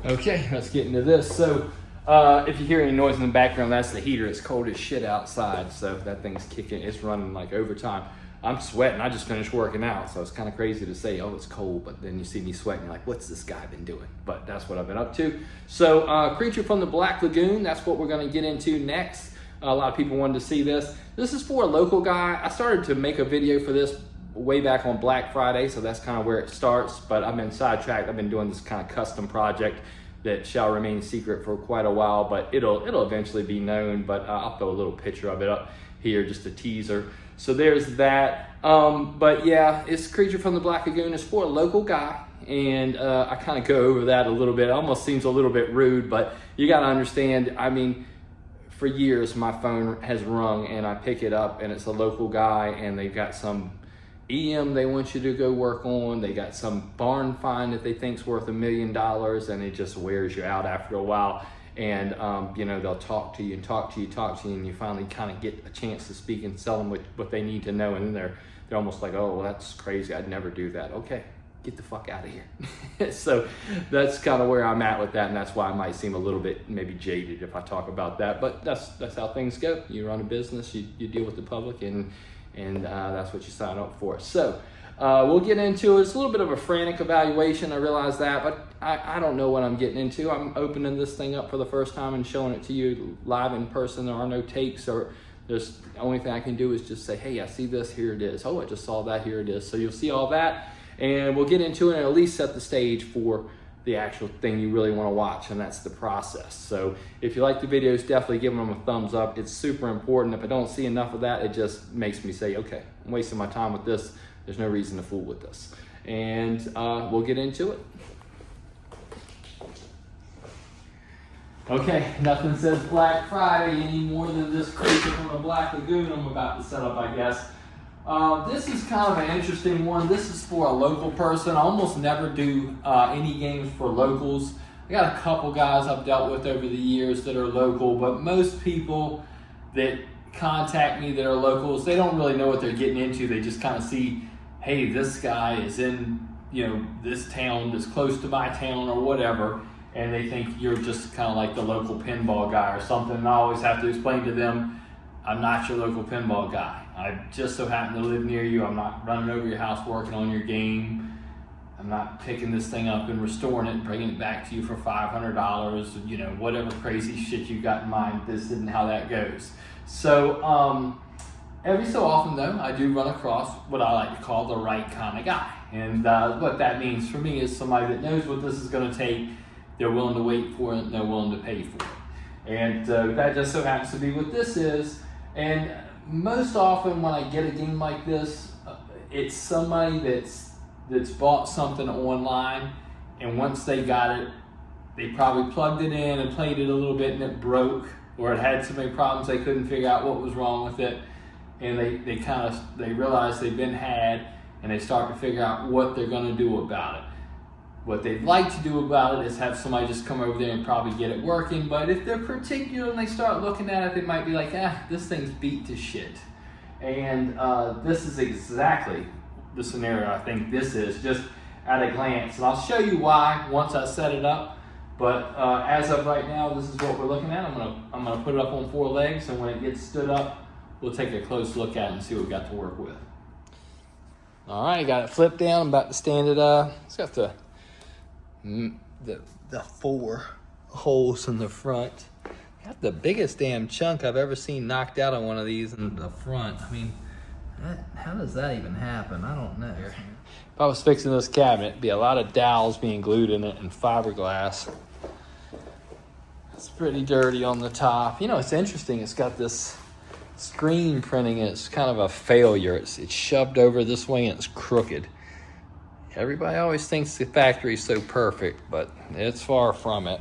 Okay, let's get into this. So, if you hear any noise in the background, that's the heater. It's cold as shit outside, so that thing's kicking. It's running like overtime. I'm sweating. I just finished working out, so it's kind of crazy to say, oh, it's cold, but then you see me sweating, you're like, what's this guy been doing? But that's what I've been up to. So, Creature from the Black Lagoon, that's what we're going to get into next. A lot of people wanted to see this. This is for a local guy. I started to make a video for this way back on Black Friday, so that's kind of where it starts, but I've been sidetracked. I've been doing this kind of custom project that shall remain secret for quite a while, but it'll eventually be known. But I'll throw a little picture of it up here, just a teaser. So there's that. But yeah, it's Creature from the Black Lagoon. It's for a local guy, and I kind of go over that a little bit. It almost seems a little bit rude, but you got to understand, I mean, for years my phone has rung and I pick it up and it's a local guy and they've got some EM they want you to go work on. They got some barn find that they think's worth $1 million, and it just wears you out after a while. And you know, they'll talk to you and talk to you, and you finally kind of get a chance to speak and tell them what they need to know. And then they're almost like, oh, well, that's crazy. I'd never do that. Okay, get the fuck out of here. So that's kind of where I'm at with that, and that's why I might seem a little bit maybe jaded if I talk about that. But that's how things go. You run a business, you deal with the public, and that's what you sign up for. So we'll get into it. It's a little bit of a frantic evaluation, I realize that, but I don't know what I'm getting into. I'm opening this thing up for the first time and showing it to you live in person. There are no takes, or the only thing I can do is just say, hey, I see this, here it is. Oh, I just saw that, here it is. So you'll see all that, and we'll get into it and at least set the stage for the actual thing you really want to watch, and that's the process. So if you like the videos, definitely give them a thumbs up. It's super important. If I don't see enough of that, it just makes me say, okay, I'm wasting my time with this. There's no reason to fool with this. And we'll get into it. Okay, nothing says Black Friday any more than this Creature from the Black Lagoon I'm about to set up, I guess. This is kind of an interesting one. This is for a local person. I almost never do any games for locals. I got a couple guys I've dealt with over the years that are local, but most people that contact me that are locals, they don't really know what they're getting into. They just kind of see, hey, this guy is in, you know, this town that's close to my town or whatever, and they think you're just kind of like the local pinball guy or something. And I always have to explain to them, I'm not your local pinball guy. I just so happen to live near you. I'm not running over your house working on your game. I'm not picking this thing up and restoring it and bringing it back to you for $500, you know, whatever crazy shit you got in mind. This isn't how that goes. So every so often, though, I do run across what I like to call the right kind of guy. And what that means for me is somebody that knows what this is going to take. They're willing to wait for it, and they're willing to pay for it. And that just so happens to be what this is. And most often when I get a game like this, it's somebody that's bought something online, and once they got it, they probably plugged it in and played it a little bit and it broke, or it had so many problems they couldn't figure out what was wrong with it, and they realize they've been had, and they start to figure out what they're going to do about it. What they'd like to do about it is have somebody just come over there and probably get it working. But if they're particular and they start looking at it, they might be like, this thing's beat to shit. And this is exactly the scenario I think this is, just at a glance. And I'll show you why once I set it up. But as of right now, this is what we're looking at. I'm gonna put it up on 4 legs, and when it gets stood up, we'll take a close look at it and see what we got to work with. All right, got it flipped down. I'm about to stand it up. It's got the 4 holes in the front. Got the biggest damn chunk I've ever seen knocked out on one of these in the front. I mean, how does that even happen? I don't know. If I was fixing this cabinet, it'd be a lot of dowels being glued in it and fiberglass. It's pretty dirty on the top. You know, it's interesting. It's got this screen printing. It's kind of a failure. It's shoved over this way and it's crooked. Everybody always thinks the factory is so perfect, but it's far from it.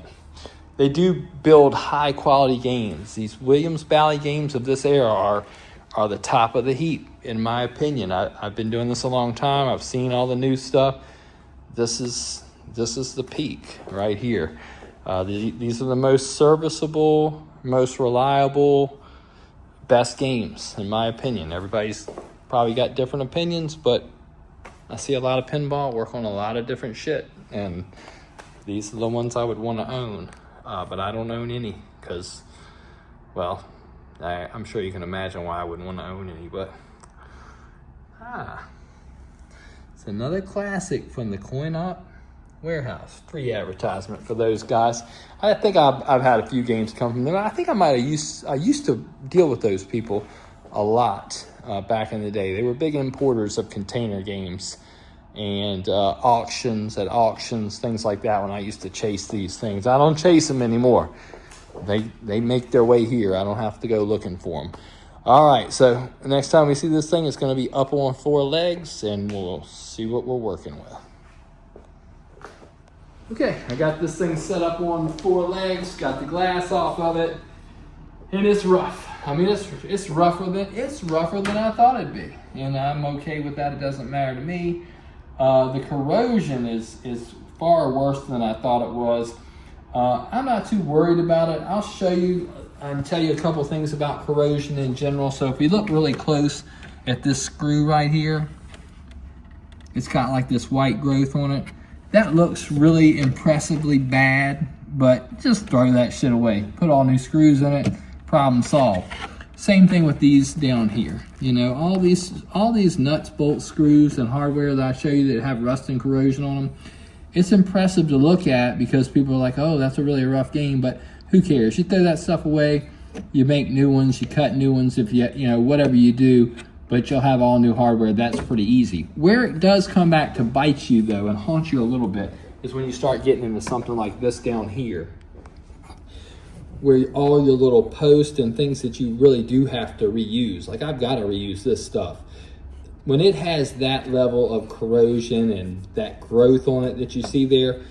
They do build high quality games. These Williams Bally games of this era are the top of the heap, in my opinion. I've been doing this a long time. I've seen all the new stuff. This is the peak right here. These are the most serviceable, most reliable, best games, in my opinion. Everybody's probably got different opinions, but I see a lot of pinball work on a lot of different shit, and These are the ones I would want to own, but I don't own any because, well, I'm sure you can imagine why I wouldn't want to own any, but it's another classic from the Coin Op Warehouse. Free advertisement for those guys. I think I've had a few games come from them. I think I used to deal with those people a lot back in the day. They were big importers of container games and auctions, things like that when I used to chase these things. I don't chase them anymore. They make their way here. I don't have to go looking for them. All right, so the next time we see this thing, it's going to be up on 4 legs, and we'll see what we're working with. Okay, I got this thing set up on 4 legs, got the glass off of it, and it's rough. I mean, it's rougher than I thought it'd be, and I'm okay with that. It doesn't matter to me. The corrosion is far worse than I thought it was. I'm not too worried about it. I'll show you and tell you a couple things about corrosion in general. So if you look really close at this screw right here, it's got like this white growth on it. That looks really impressively bad, but just throw that shit away. Put all new screws in it, problem solved. Same thing with these down here. You know, all these nuts, bolts, screws, and hardware that I show you that have rust and corrosion on them, it's impressive to look at because people are like, oh, that's a really rough game, but who cares? You throw that stuff away, you make new ones, you cut new ones, if you know, whatever you do, but you'll have all new hardware. That's pretty easy. Where it does come back to bite you, though, and haunt you a little bit, is when you start getting into something like this down here, where all your little posts and things that you really do have to reuse. Like, I've got to reuse this stuff. When it has that level of corrosion and that growth on it that you see there,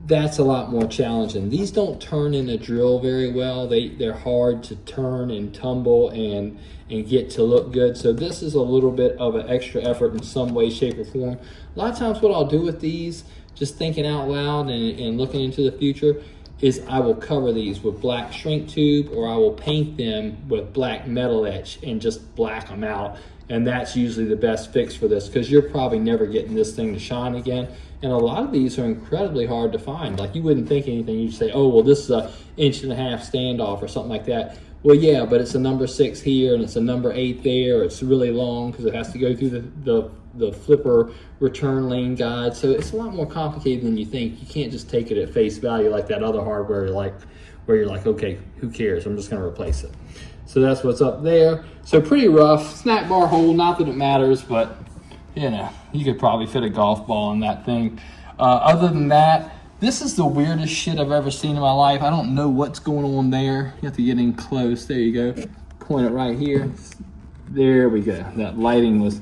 that's a lot more challenging. These don't turn in a drill very well. They're hard to turn and tumble and get to look good. So this is a little bit of an extra effort in some way, shape, or form. A lot of times what I'll do with these, just thinking out loud and looking into the future, is I will cover these with black shrink tube, or I will paint them with black metal etch and just black them out. And that's usually the best fix for this, because you're probably never getting this thing to shine again. And a lot of these are incredibly hard to find. Like, you wouldn't think anything. You'd say, oh, well, this is a 1.5-inch standoff or something like that. Well, yeah, but it's a number 6 here and it's a number 8 there. It's really long because it has to go through the flipper return lane guide. So it's a lot more complicated than you think. You can't just take it at face value like that other hardware, where you're like, okay, who cares? I'm just going to replace it. So that's what's up there. So pretty rough. Snack bar hole, not that it matters, but you know, you could probably fit a golf ball in that thing. Other than that, this is the weirdest shit I've ever seen in my life. I don't know what's going on there. You have to get in close. There you go. Point it right here. There we go. That lighting was,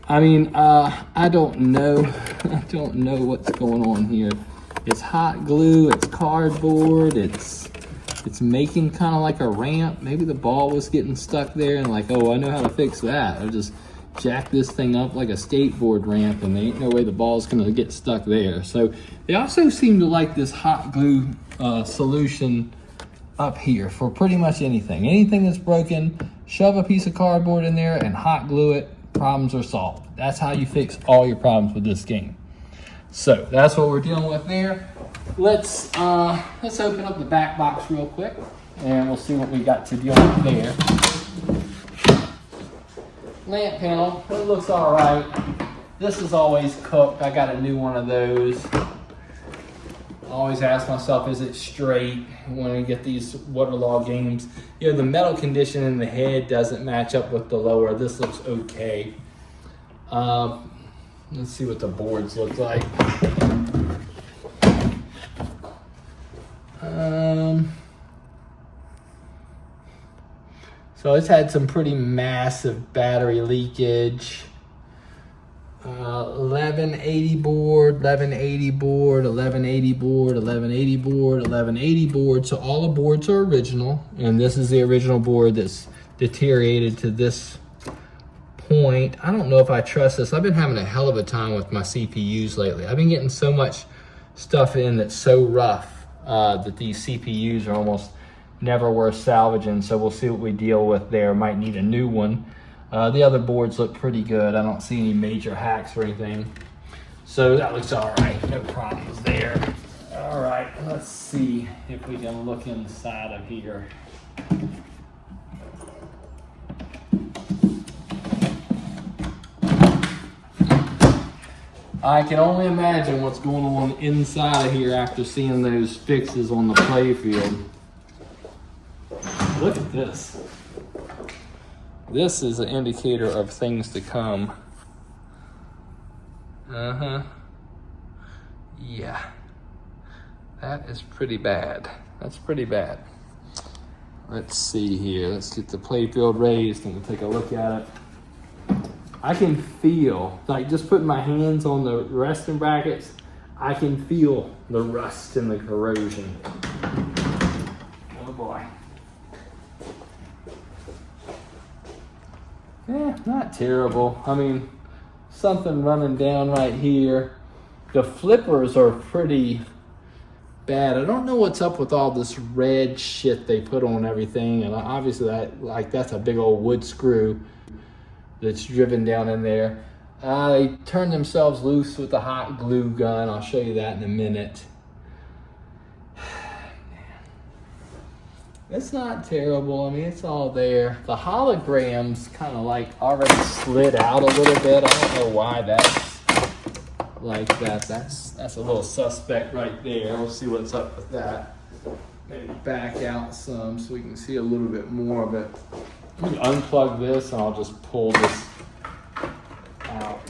I mean, I don't know. I don't know what's going on here. It's hot glue, it's cardboard, it's making kind of like a ramp. Maybe the ball was getting stuck there and like, oh, I know how to fix that. I'll just jack this thing up like a skateboard ramp and there ain't no way the ball's gonna get stuck there. So they also seem to like this hot glue solution up here for pretty much anything. Anything that's broken, shove a piece of cardboard in there and hot glue it, problems are solved. That's how you fix all your problems with this game. So that's what we're dealing with there. Let's open up the back box real quick and we'll see what we got to deal with there. Lamp panel, it looks all right. This is always cooked. I got a new one of those. I always ask myself, is it straight when I get these waterlogged games? You know, the metal condition in the head doesn't match up with the lower. This looks okay. Let's see what the boards look like. So it's had some pretty massive battery leakage. 1180 board, 1180 board, 1180 board, 1180 board, 1180 board. So all the boards are original, and this is the original board that's deteriorated to this point. I don't know if I trust this. I've been having a hell of a time with my CPUs lately. I've been getting so much stuff in that's so rough that these CPUs are almost never worth salvaging. So we'll see what we deal with there. Might need a new one. The other boards look pretty good. I don't see any major hacks or anything. So that looks all right. No problems there. All All right, let's see if we can look inside of here. I can only imagine what's going on inside of here after seeing those fixes on the playfield. Look at this. This is an indicator of things to come. Yeah. That is pretty bad. That's pretty bad. Let's see here. Let's get the playfield raised and we'll take a look at it. I can feel, like just putting my hands on the resting brackets, I can feel the rust and the corrosion. Oh boy. Yeah, not terrible. I mean, something running down right here. The flippers are pretty bad. I don't know what's up with all this red shit they put on everything, and obviously that's a big old wood screw that's driven down in there. They turned themselves loose with the hot glue gun. I'll show you that in a minute. It's not terrible. I mean, it's all there. The holograms kind of like already slid out a little bit. I don't know why that's like that. That's a little suspect right there. We'll see what's up with that. Maybe back out some so we can see a little bit more of it. Let me unplug this and I'll just pull this out.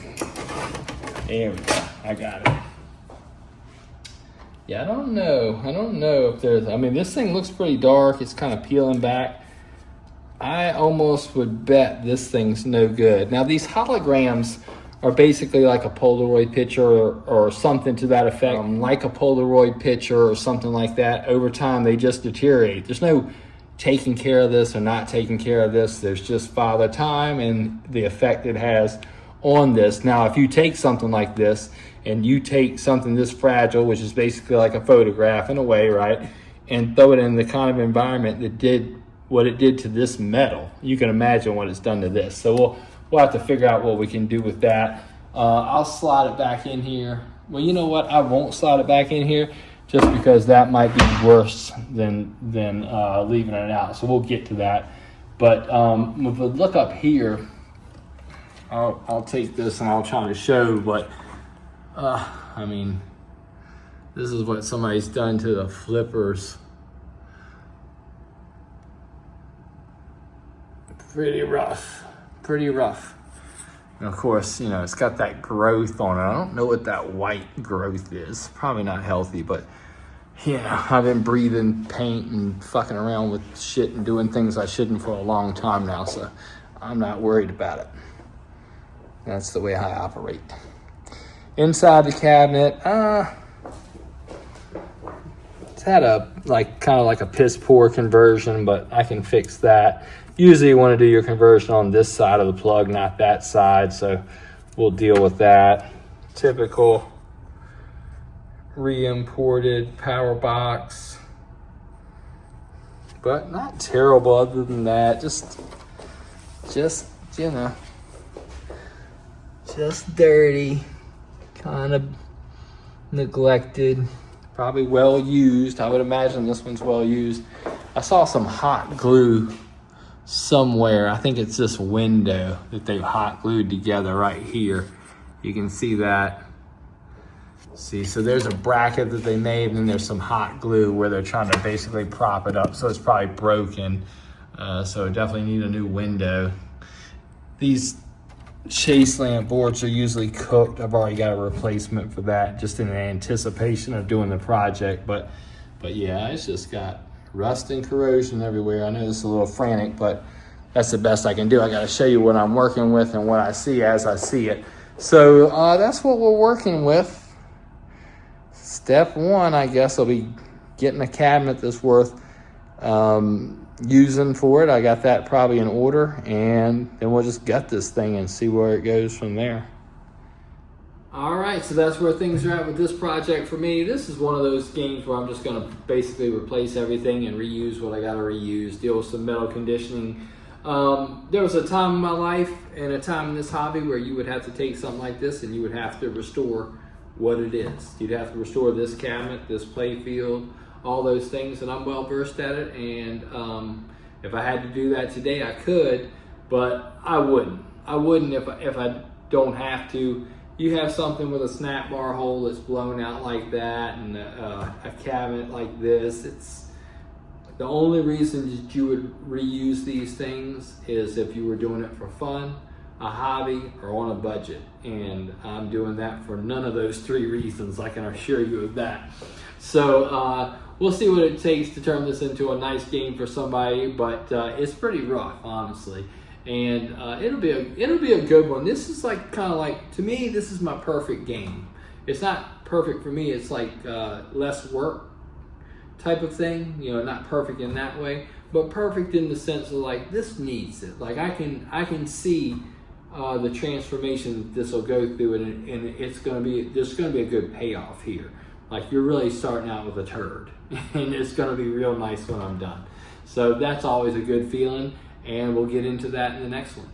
There we go. I got it. Yeah, I don't know if there's, I mean, this thing looks pretty dark. It's kind of peeling back. I almost would bet this thing's no good. Now, these holograms are basically like a Polaroid picture or something to that effect. Like a Polaroid picture or something like that. Over time, they just deteriorate. There's no taking care of this or not taking care of this. There's just Father Time and the effect it has on this. Now, if you take something like this and you take something this fragile, which is basically like a photograph in a way, right, and throw it in the kind of environment that did what it did to this metal, you can imagine what it's done to this. So we'll have to figure out what we can do with that. I'll slide it back in here. Well, you know what? I won't slide it back in here just because that might be worse than leaving it out. So we'll get to that. But if we look up here, I'll take this and I'll try to show what, I mean, this is what somebody's done to the flippers. Pretty rough, pretty rough. And of course, you know, it's got that growth on it. I don't know what that white growth is. Probably not healthy, but you know, I've been breathing paint and fucking around with shit and doing things I shouldn't for a long time now, so I'm not worried about it. That's the way I operate. Inside the cabinet, it's had a kind of like a piss poor conversion, but I can fix that. Usually you want to do your conversion on this side of the plug, not that side, so we'll deal with that. Typical re-imported power box, but not terrible other than that. Just you know, just dirty, kind of neglected, probably well used. I would imagine this one's well used. I saw some hot glue somewhere. I think it's this window that they've hot glued together right here. You can see that. See, so there's a bracket that they made, and then there's some hot glue where they're trying to basically prop it up. So it's probably broken. So definitely need a new window. These chase lamp boards are usually cooked. I've already got a replacement for that, just in anticipation of doing the project. But yeah, it's just got rust and corrosion everywhere. I know this is a little frantic, but that's the best I can do. I got to show you what I'm working with and what I see as I see it. So that's what we're working with. Step one, I guess, will be getting a cabinet that's worth using for it. I got that probably in order, and then we'll just gut this thing and see where it goes from there. All right, so that's where things are at with this project for me. This is one of those games where I'm just gonna basically replace everything and reuse what I gotta reuse, deal with some metal conditioning. There was a time in my life and a time in this hobby where you would have to take something like this and you would have to restore what it is. You'd have to restore this cabinet, this Playfield, all those things, and I'm well versed at it. And if I had to do that today, I could, but I wouldn't. I wouldn't if I don't have to. You have something with a snap bar hole that's blown out like that, and a cabinet like this. It's the only reason that you would reuse these things is if you were doing it for fun, a hobby, or on a budget. And I'm doing that for none of those three reasons, I can assure you of that. So we'll see what it takes to turn this into a nice game for somebody, but it's pretty rough, honestly. And it'll be a good one. This is like kind of like, to me, this is my perfect game. It's not perfect for me. It's like less work type of thing. You know, not perfect in that way, but perfect in the sense of like this needs it. Like I can see the transformation that this will go through, and there's going to be a good payoff here. Like you're really starting out with a turd, and it's going to be real nice when I'm done. So that's always a good feeling. And we'll get into that in the next one.